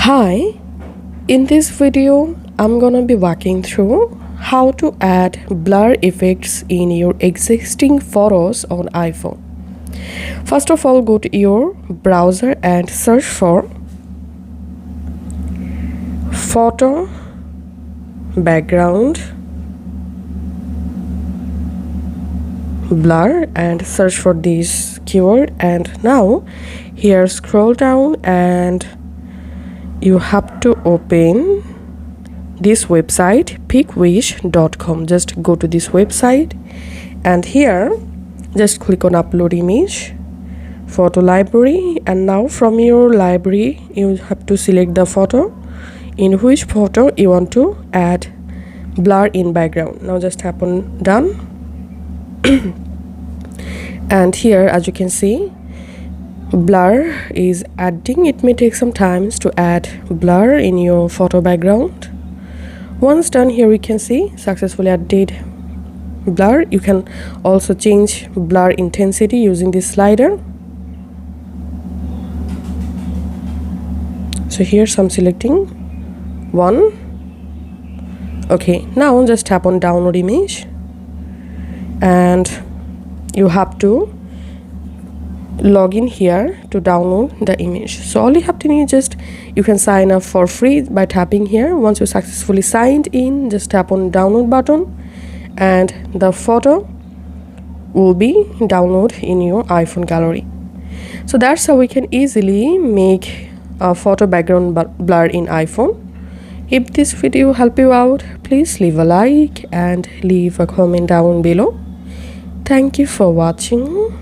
Hi, in this video I'm gonna be walking through how to add blur effects in your existing photos on iPhone. First of all, go to your browser and search for photo background blur and search for this keyword, and now here scroll down and you have to open this website pickwish.com. Just go to this website and here just click on upload image photo library, and now from your library you have to select the photo in which photo you want to add blur in background. Now just tap on done and here as you can see blur is adding. It may take some time to add blur in your photo background. Once done, here we can see successfully added blur. You can also change blur intensity using this slider. So here's I'm selecting 1. Okay, now just tap on download image and you have to log in here to download the image. So all you have to do is just you can sign up for free by tapping here. Once you successfully signed in, just tap on download button and the photo will be downloaded in your iPhone gallery. So that's how we can easily make a photo background blur in iPhone. If this video helped you out, please leave a like and leave a comment down below. Thank you for watching.